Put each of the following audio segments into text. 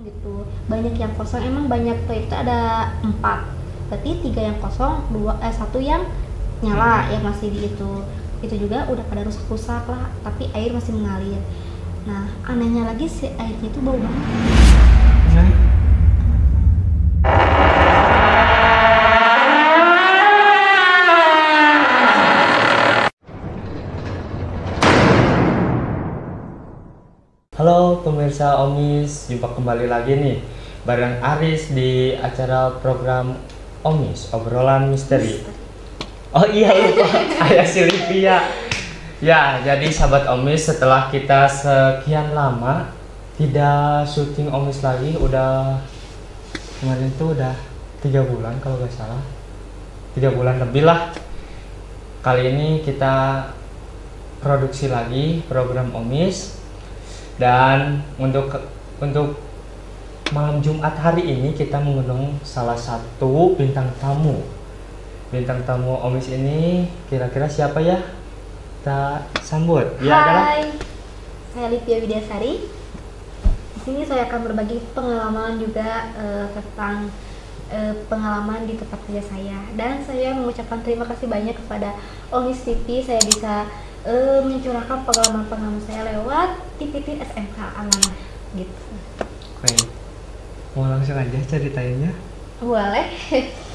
gitu, banyak yang kosong. Emang banyak tuh, itu ada 4, berarti 3 yang kosong, satu yang nyala yang masih di itu juga udah pada rusak-rusak lah, tapi air masih mengalir. Nah anehnya lagi si airnya itu bau banget. Nah, halo pemirsa Omis, jumpa kembali lagi nih bareng Aris di acara program Omis, obrolan misteri. Oh iya lupa, saya Silvia. Ya, jadi sahabat Omis, setelah kita sekian lama tidak syuting Omis lagi, udah kemarin itu udah 3 bulan kalau nggak salah, 3 bulan lebih lah. Kali ini kita produksi lagi program Omis. Dan untuk malam Jumat hari ini kita mengundang salah satu bintang tamu. Bintang tamu Omis ini kira-kira siapa ya? Kita sambut. Dia adalah Hai, saya Livia Widyasari. Di sini saya akan berbagi pengalaman juga tentang pengalaman di tempat kerja saya, dan saya mengucapkan terima kasih banyak kepada Omis TV. Saya bisa mencurahkan pengalaman saya lewat TVT SMK Amanah gitu. Oke. Mau langsung aja ceritainnya? Boleh?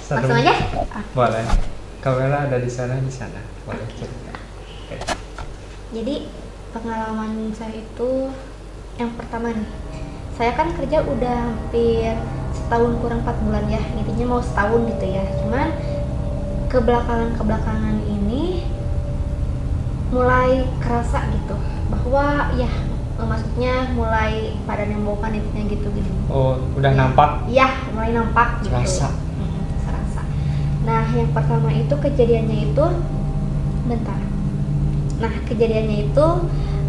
Seru. Langsung aja? Boleh. Kamera ada di sana, di sana. Boleh cerita. Oke. Jadi pengalaman saya itu yang pertama nih, saya kan kerja udah hampir setahun kurang 4 bulan ya, intinya mau setahun gitu ya. Cuman kebelakangan ini mulai kerasa gitu bahwa ya maksudnya mulai pada nembokan intinya gitu. Oh, udah Ya. nampak? Iya, mulai nampak gitu. Terasa. Terasa. Nah, yang pertama itu kejadiannya itu bentar. Nah, kejadiannya itu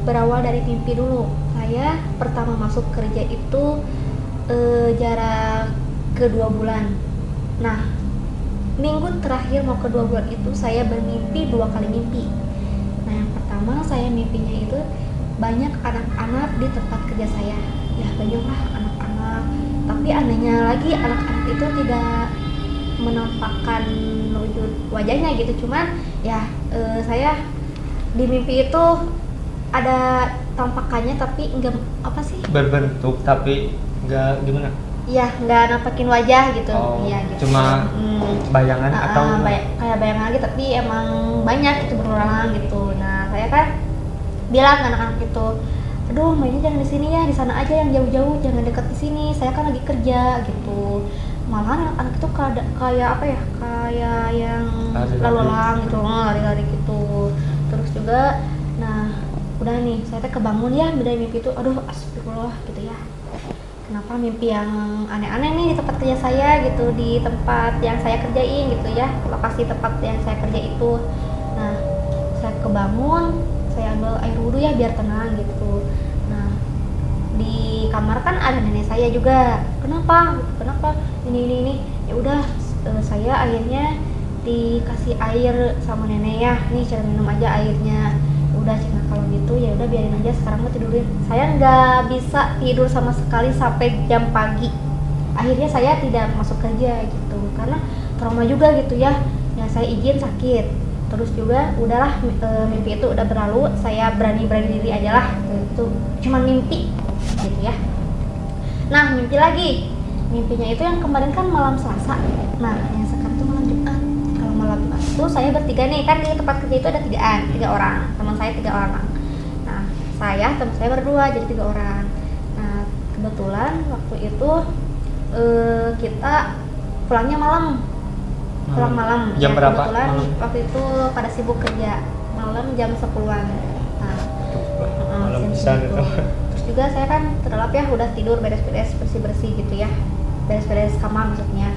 berawal dari mimpi dulu. Saya pertama masuk kerja itu jarak ke 2 bulan. Nah, minggu terakhir mau ke 2 bulan itu saya bermimpi 2 kali mimpi. Nah, yang pertama saya mimpinya itu banyak anak-anak di tempat kerja saya. Ya, banyaklah anak-anak. Tapi anehnya lagi anak-anak itu tidak menampakkan wujud wajahnya gitu. Cuman ya saya di mimpi itu ada tampakannya tapi enggak apa sih? Berbentuk tapi enggak gimana? Iya, nggak nampakin wajah gitu. Oh, Iya gitu. cuma bayangan atau kayak bayangan lagi, tapi emang banyak itu berulang gitu. Nah, saya kan bilang ke anak-anak itu, aduh mainnya jangan di sini ya, di sana aja yang jauh-jauh, jangan dekat di sini. Saya kan lagi kerja gitu. Malahan anak-anak itu kayak apa ya? Kayak yang lalu lalang gitu, lari-lari gitu. Terus juga, nah udah nih, saya kebangun ya dari mimpi itu. Aduh, astagfirullah gitu ya. Kenapa mimpi yang aneh-aneh nih di tempat kerja saya gitu, di tempat yang saya kerjain gitu ya, lokasi tempat yang saya kerja itu. Nah, saya kebangun, saya ambil air wudhu ya biar tenang gitu. Nah, di kamar kan ada nenek saya juga. Kenapa ini ya udah, saya akhirnya dikasih air sama nenek ya, nih cara minum aja airnya. Udah, cina kalau gitu ya udah biarin aja, sekarang mau tidurin. Saya nggak bisa tidur sama sekali sampai jam pagi. Akhirnya saya tidak masuk kerja gitu karena trauma juga gitu ya. Ya saya izin sakit. Terus juga udahlah, mimpi itu udah berlalu, saya berani diri aja lah gitu. Cuman mimpi gitu ya. Nah, mimpi lagi. Mimpinya itu yang kemarin kan malam Selasa. Nah, yang sekarang tuh malam Jumat. Kalau malam Jumat itu saya bertiga nih, kan di tempat kerja itu ada 3 orang, teman saya 3 orang. Nah, teman saya berdua, jadi 3 orang. Nah, kebetulan waktu itu kita pulangnya pulang malam. Jam ya, berapa? Kebetulan Malam. waktu itu pada sibuk kerja malam jam 10-an. Nah, malam jam besar segitu. itu. Terus juga saya kan terlelap ya, udah tidur beres-beres bersih-bersih gitu ya, beres-beres kamar maksudnya,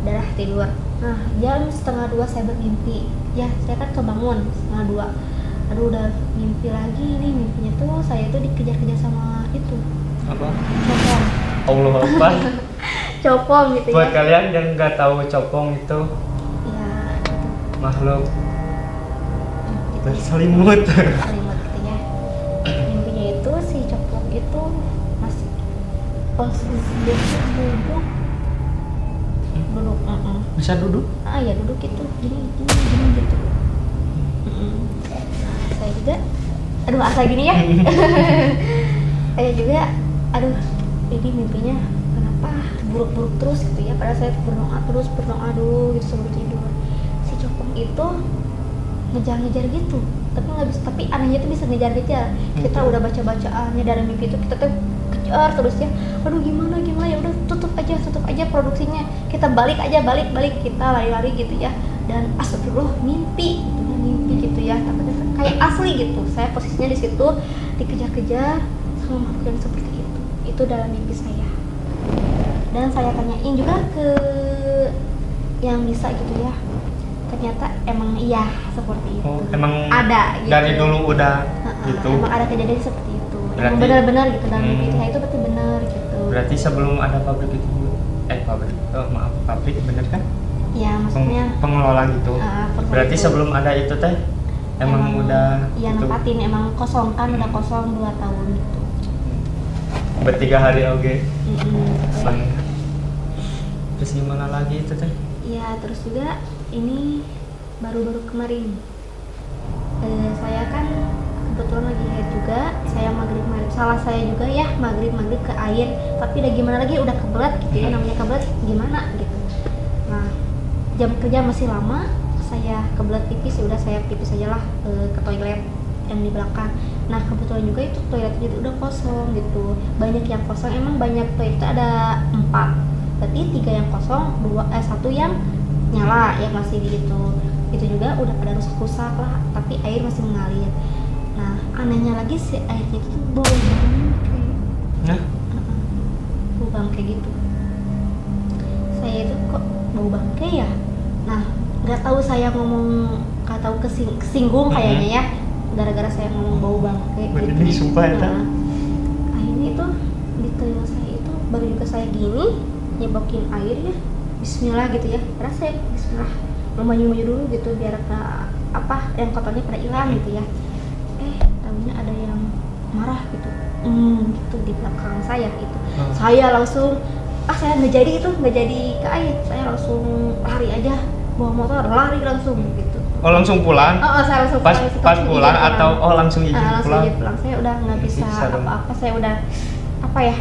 udah tidur. Nah, jam 1:30 saya bermimpi ya, saya kan kebangun 1:30. Aduh, udah mimpi lagi nih. Mimpinya tuh saya tuh dikejar-kejar sama itu Apa? copong. Allah Akbar. Copong gitu Buat ya. kalian yang nggak tahu copong itu Ya gitu. makhluk Gitu. berselimut. Selimut gitu ya. Mimpinya itu si copong itu masih posisi duduk duduk Bisa duduk? ya duduk gitu gini gitu. Nah, saya juga aduh asal gini ya. Saya juga aduh ini mimpinya kenapa buruk-buruk terus gitu ya, padahal saya berdoa dulu gitu sebelum tidur. Si Copong itu ngejar-ngejar gitu, tapi nggak bisa, tapi anehnya tuh bisa ngejar-ngejar. Kita udah baca-bacaannya dari mimpi itu, kita tuh kejar terus ya, aduh gimana ya udah tutup aja produksinya, kita balik kita lari-lari gitu ya, dan astagfirullah mimpi gitu ya, tapi kayak asli gitu. Saya posisinya di situ dikejar-kejar sama makhluk yang seperti itu dalam mimpi saya. Dan saya tanyain juga ke yang bisa gitu ya, ternyata emang iya seperti itu. Emang ada gitu. Dari dulu udah gitu. Emang ada kejadian seperti itu. Berarti, emang benar-benar gitu dalam mimpi saya itu berarti benar gitu. Berarti sebelum ada pabrik itu pabrik bener kan? Iya, maksudnya pengelola gitu. Berarti itu. Sebelum ada itu teh emang udah iya gitu. nempatin, emang kosong kan, udah kosong 2 tahun gitu. Bertiga hari oke. Ya. Terus gimana lagi itu teh? Iya, terus juga ini baru-baru kemarin saya kan kebetulan lagi haid juga, saya maghrib salah saya juga ya, maghrib ke air, tapi udah gimana lagi, udah kebelet gitu ya, namanya kebelet gimana gitu. Nah, jam kerja masih lama, saya kebelet pipis, ya udah saya pipis aja lah ke toilet yang di belakang. Nah, kebetulan juga itu toiletnya itu udah kosong gitu, banyak yang kosong, emang banyak toilet ada 4, berarti 3 yang kosong, 1 yang nyala ya masih gitu. Itu juga udah pada rusak lah, tapi air masih mengalir. Nah, anehnya lagi si airnya itu bau bangke. Nah, Bau bangke gitu. Saya itu kok bau bangke ya? Nah, nggak tahu saya ngomong, nggak tahu kesinggung kayaknya ya, gara-gara saya ngomong bau bangke. Ini sumpah ya. Akhirnya itu di telinga saya itu baru juga saya gini nyebakin air ya, Bismillah gitu ya. Karena saya Bismillah maju dulu gitu biar yang kotornya pada hilang gitu ya. Tahunya ada yang marah gitu, gitu di belakang saya gitu. Saya langsung saya nggak jadi ke air, saya langsung lari aja, bawa motor lari langsung gitu. Oh langsung pulang? Saya langsung pas pulang atau langsung izin pulang? Saya udah nggak bisa apa-apa, saya udah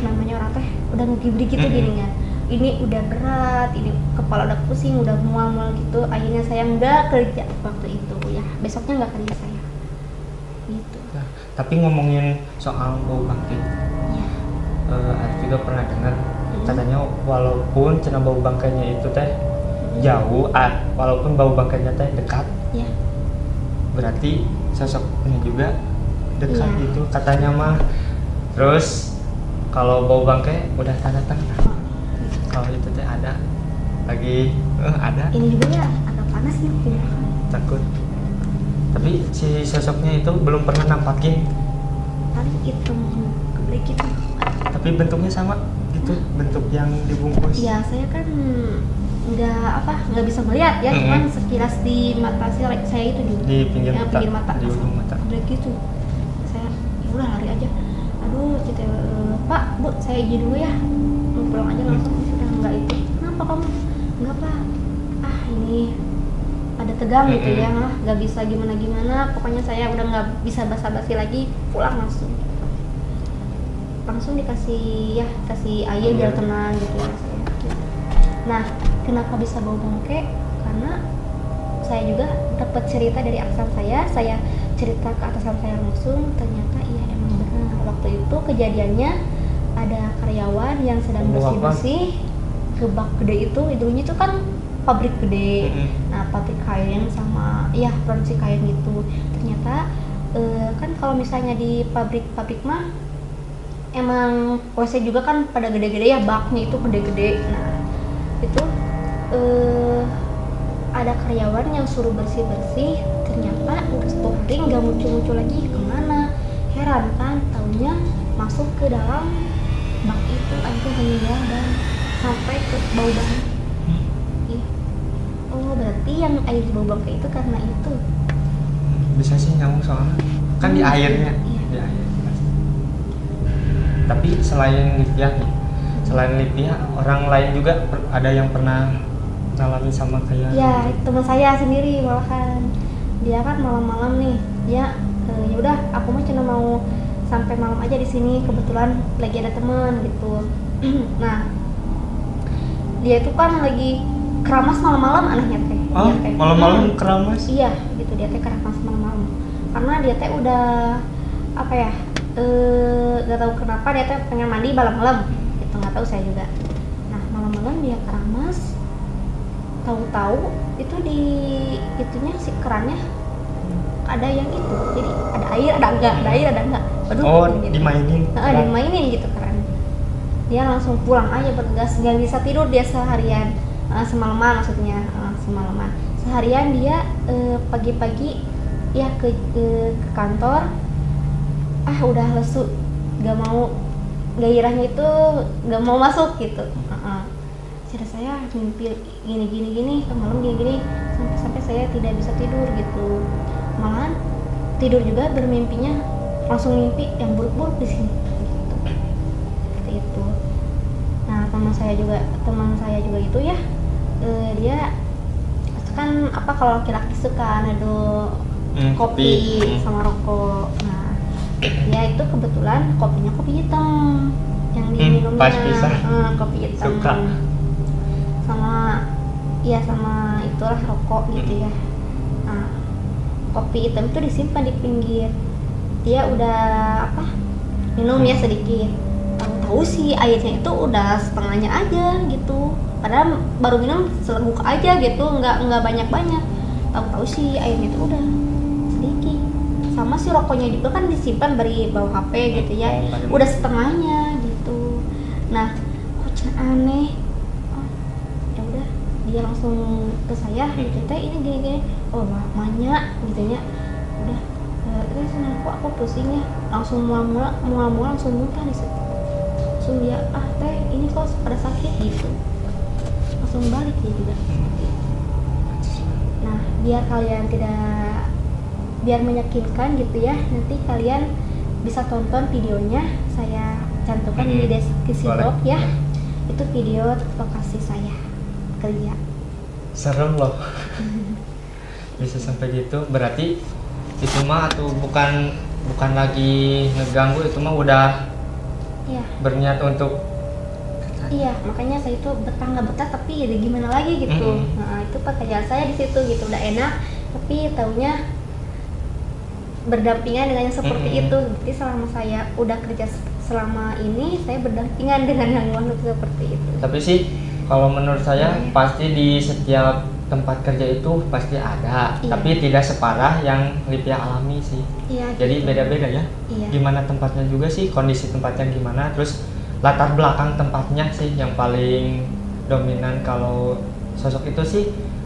namanya orang teh udah ngegibri gitu gini ya. Ini udah berat, ini kepala udah pusing, udah mual-mual gitu. Akhirnya saya nggak kerja waktu itu ya, besoknya nggak kerja saya gitu. Nah, tapi ngomongin soal bau bangke, Arif juga pernah dengar katanya walaupun cina bau bangkainya itu teh jauh, walaupun bau bangkainya teh dekat, berarti sosoknya juga dekat gitu katanya mah. Terus kalau bau bangkai udah tanda-tanda kalau itu teh ada lagi ada. Ini juga ya agak panas nih di belakang. Takut. Tapi si sosoknya itu belum pernah nampakin. Paling hitam gede gitu. Tapi bentuknya sama gitu, bentuk yang dibungkus. Iya, saya kan nggak bisa melihat ya, cuman sekilas di mata saya itu di pinggir mata, di ujung mata. Udah gitu. Saya ya udah lari aja. Aduh, Pak, Bu, saya izin dulu ya. Mau pulang aja langsung. Enggak itu, kenapa kamu? Enggak Pak, ini ada tegang gitu ya, nggak bisa gimana, pokoknya saya udah nggak bisa basa-basi lagi, pulang langsung dikasih air biar tenang gitu ya saya. Nah, kenapa bisa bau bangke? Karena saya juga dapat cerita dari atasan saya cerita ke atasan saya langsung, ternyata iya emang benar, waktu itu kejadiannya ada karyawan yang sedang bersih-bersih ke bak gede itu, dulunya itu kan pabrik gede, nah pabrik kain sama produksi kain gitu. Ternyata kan kalau misalnya di pabrik mah emang WC juga kan pada gede-gede ya, baknya itu gede-gede. Nah itu ada karyawan yang suruh bersih-bersih, ternyata udah 10 hari nggak muncul lagi, kemana? Heran kan, taunya masuk ke dalam bak itu, akhirnya meninggal dan sampai ke bau bangkai. Oh, berarti yang air di bau bangkai itu karena itu. Bisa sih nyambung soalnya kan di airnya. Iya. Di air. Tapi selain lihat nih, selain Livia, orang lain juga ada yang pernah ngalamin sama kayak Ya teman saya sendiri malahan, dia kan malam-malam nih, dia ya udah aku mah cuma mau sampai malam aja di sini, kebetulan lagi ada teman gitu. Nah dia itu kan lagi keramas malam-malam anehnya teh. Oh, Dia teh. malam-malam keramas? Iya gitu, dia teh keramas malam-malam karena dia teh udah apa ya, gak tahu kenapa dia teh pengen mandi malam-malam gitu, nggak tahu saya juga. Nah malam-malam dia keramas, tahu-tahu itu di itunya si kerannya ada yang itu, jadi ada air ada enggak, ada air ada enggak. Waduh, Oh, gitu. dimainin. Dimainin gitu keran. Dia langsung pulang aja bergegas, nggak bisa tidur dia seharian, semalaman maksudnya, semalaman. Seharian dia pagi-pagi ya ke kantor, udah lesu, nggak mau, gairahnya itu nggak mau masuk gitu. Cara saya mimpi gini malam gini sampai saya tidak bisa tidur gitu, malahan tidur juga bermimpinya langsung mimpi yang buruk-buruk di sini gitu. Seperti itu. Nah teman saya juga itu ya, dia kan apa, kalau laki-laki suka nado kopi sama rokok. Nah dia itu kebetulan kopinya kopi hitam yang diminumnya, pas pisah. Kopi hitam Suka. sama itulah rokok gitu ya. Nah kopi hitam itu disimpan di pinggir, dia udah minum ya sedikit, tahu-tahu sih airnya itu udah setengahnya aja gitu, padahal baru minum seleguk aja gitu, nggak banyak, tahu-tahu sih airnya itu udah sedikit. Sama si rokoknya juga kan disimpan dari bawah HP gitu ya, udah setengahnya gitu. Nah kok aneh, ya udah dia langsung ke saya gitu, teh ini gini, oh banyak gitu ya. Udah terus aku pusing ya, langsung mual langsung muntah di situ. Langsung dia teh ini kok pada sakit gitu, langsung balik dia juga. Nah biar meyakinkan gitu ya, nanti kalian bisa tonton videonya, saya cantumkan di deskripsi box ya. Itu video lokasi saya kerja. Serem loh. Bisa sampai gitu, berarti itu mah tuh bukan lagi ngeganggu, itu mah udah Iya. berniat untuk. Iya, makanya saya itu betah nggak betah, tapi ya gimana lagi gitu. Nah itu pekerjaan saya di situ gitu, udah enak, tapi taunya berdampingan dengan yang seperti itu. Jadi selama saya udah kerja selama ini, saya berdampingan dengan yang makhluk seperti itu. Tapi sih kalau menurut saya pasti di setiap tempat kerja itu pasti ada, Iya. tapi tidak separah yang Livia alami sih. Iya. Jadi gitu. beda-beda ya. Iya. Gimana tempatnya juga sih, kondisi tempatnya gimana, terus latar belakang tempatnya sih yang paling dominan. Kalau sosok itu sih,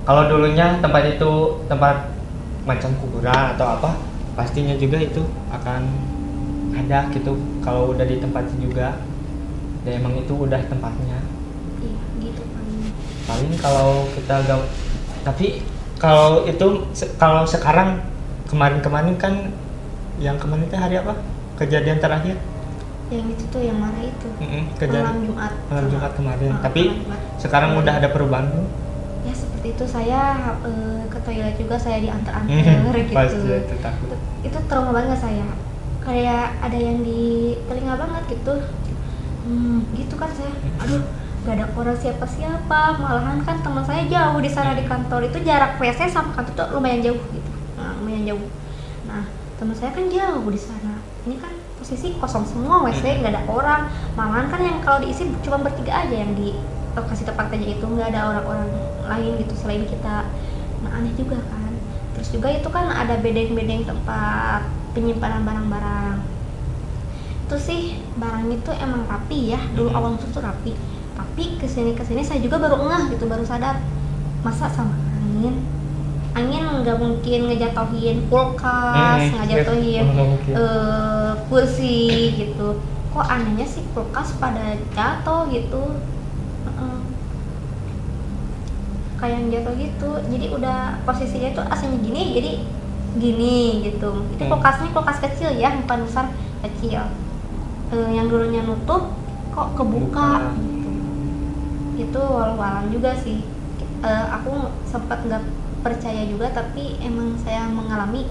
kalau dulunya tempat itu tempat macam kuburan atau apa, pastinya juga itu akan ada gitu. Kalau udah di tempatnya juga, ya emang itu udah tempatnya. Iya, gitu Paling kalau kita tapi kalau itu kalau sekarang, kemarin kan, yang kemarin itu hari apa kejadian terakhir? Yang itu tuh yang mana itu? Kejadian Malam Jumat kemarin. Malam Tapi Jumat. sekarang udah ada perubahan belum? Ya seperti itu, saya ke toilet juga saya diantar-antar gitu. Pasti itu takut. Itu trauma banget saya, kayak ada yang di telinga banget gitu. Gitu kan saya, aduh gak ada orang siapa-siapa, malahan kan teman saya jauh di sana di kantor, itu jarak WC sama kantor tuh lumayan jauh gitu. Lumayan jauh. Nah teman saya kan jauh di sana, ini kan posisi kosong semua WC, nggak ada orang, malahan kan yang kalau diisi cuma bertiga aja yang di lokasi tempat kerja itu, nggak ada orang-orang lain gitu selain kita. Nah aneh juga kan. Terus juga itu kan ada bedeng-bedeng tempat penyimpanan barang-barang. Itu sih barangnya tuh emang rapi ya, dulu awal tuh rapi. Tapi kesini saya juga baru ngeh gitu, baru sadar, masa sama angin nggak mungkin ngejatohin kulkas, ngejatohin kursi gitu. Kok anehnya sih kulkas pada jatuh gitu, kayak yang jatuh gitu. Jadi udah posisinya tuh aslinya gini, jadi gini gitu. Itu kulkasnya kulkas kecil ya, bukan besar, kecil. Yang dulunya nutup kok kebuka. itu walau alam juga sih. Aku sempat nggak percaya juga, tapi emang saya mengalami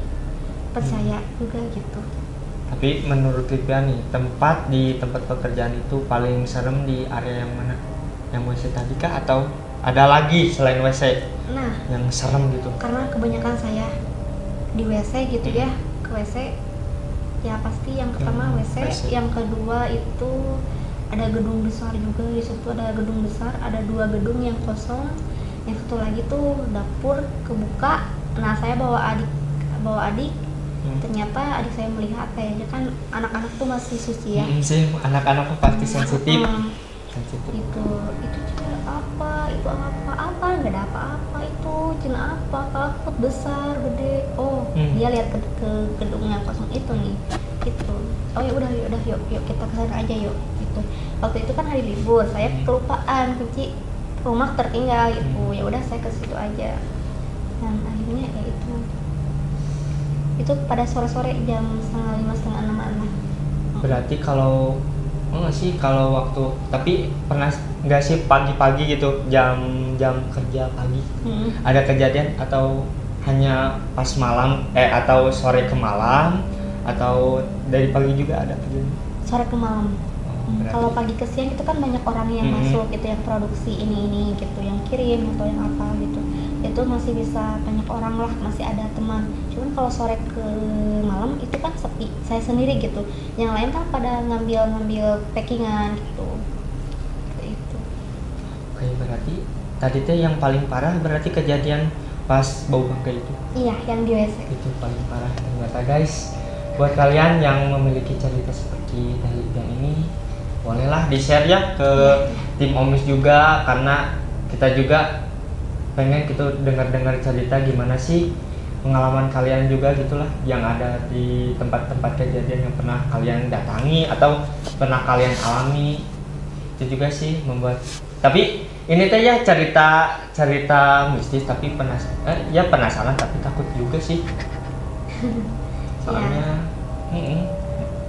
percaya juga gitu. Tapi menurut Livia nih, di tempat pekerjaan itu paling serem di area yang mana? Yang WC tadi kah atau ada lagi selain WC Nah, yang serem gitu? karena kebanyakan saya di WC gitu ya, ke WC ya pasti yang pertama WC, yang kedua itu ada gedung besar juga, di situ ada gedung besar, ada 2 gedung yang kosong, yang satu lagi tuh dapur kebuka. Nah, saya bawa adik, ternyata adik saya melihat, kayaknya kan anak-anak tuh masih suci ya. Sih, anak-anak tuh pasti sensitif. Sensitif. Itu juga apa, itu apa, nggak ada apa-apa, itu cina apa, takut besar gede. Dia lihat ke gedung yang kosong itu nih, gitu. Oh ya udah yuk kita kesana aja yuk gitu. Waktu itu kan hari libur, saya kelupaan kunci rumah tertinggal gitu. Ya udah saya ke situ aja, dan akhirnya ya itu pada sore-sore jam 5:30 setengah 6. Berarti kalau enggak sih kalau waktu, tapi pernah nggak sih pagi-pagi gitu jam kerja pagi ada kejadian, atau hanya pas malam atau sore ke malam, atau dari pagi juga ada kejadian? Sore ke malam. Berarti- Kalau pagi ke siang itu kan banyak orang yang masuk gitu, yang produksi ini gitu, yang kirim atau yang apa gitu, itu masih bisa banyak orang lah, masih ada teman. Cuman kalau sore ke malam itu kan sepi, saya sendiri gitu, yang lain kan pada ngambil packingan gitu. Itu Oke, berarti tadi teh yang paling parah berarti kejadian pas bau bangkai itu. iya yang di WC. Itu paling parah ternyata guys. Buat kalian yang memiliki cerita seperti dari yang ini, bolehlah di-share ya ke tim Omis juga, karena kita juga pengen gitu dengar-dengar cerita gimana sih pengalaman kalian juga gitulah yang ada di tempat-tempat kejadian yang pernah kalian datangi atau pernah kalian alami. Itu juga sih membuat, tapi ini teh ya cerita mistis, tapi penasaran tapi takut juga sih. Soalnya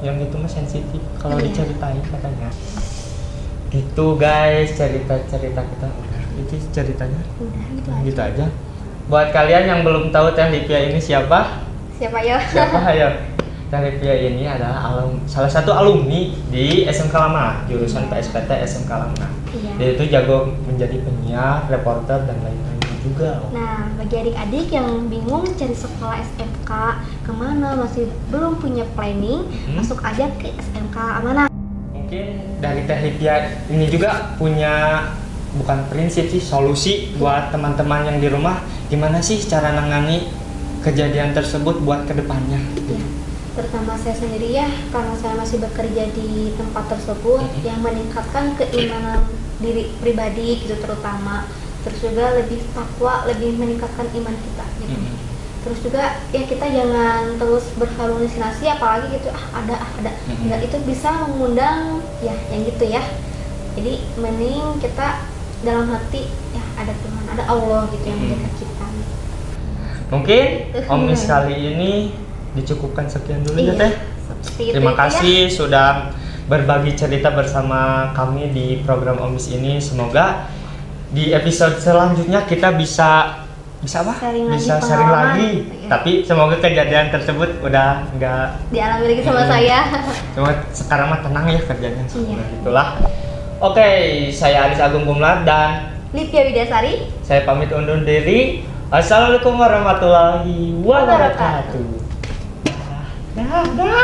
yang itu mah sensitif kalau diceritain katanya. Gitu guys, cerita kita udah itu ceritanya. Udah gitu aja. Gitu aja. Buat kalian yang belum tahu Teh Livia ini siapa? Siapa ya? Siapa ayo? Teh Livia ini adalah salah satu alumni di SMK Lama, jurusan PSPT SMK Lama. Iya. Dia itu jago menjadi penyiar, reporter dan lain-lain juga. Nah, bagi adik-adik yang bingung cari sekolah SMK kemana, masih belum punya planning, masuk aja ke SMK Amanah. Mungkin dari Teh Livia ini juga punya bukan prinsip sih, solusi buat teman-teman yang di rumah, gimana sih cara nangani kejadian tersebut buat kedepannya. Ya, terutama saya sendiri ya, karena saya masih bekerja di tempat tersebut, yang meningkatkan keimanan diri pribadi gitu terutama. Terus juga lebih takwa, lebih meningkatkan iman kita gitu. Terus juga ya kita jangan terus berhalusinasi, apalagi gitu ada. Enggak, itu bisa mengundang ya yang gitu ya. Jadi mending kita dalam hati ya ada Tuhan, ada Allah gitu yang menjaga kita. Mungkin Omis kali ini dicukupkan sekian dulu ya Teh. Terima kasih sudah berbagi cerita bersama kami di program Omis ini. Semoga di episode selanjutnya kita bisa apa? Sharing lagi. Ya. Tapi semoga kejadian tersebut udah nggak dialami lagi sama saya. Cuma sekarang mah tenang ya kerjanya. Iya. Gitulah. Oke, saya Aris Agung Gumlar dan Livia Widasari. saya pamit undur diri. Assalamualaikum warahmatullahi wabarakatuh. Dah.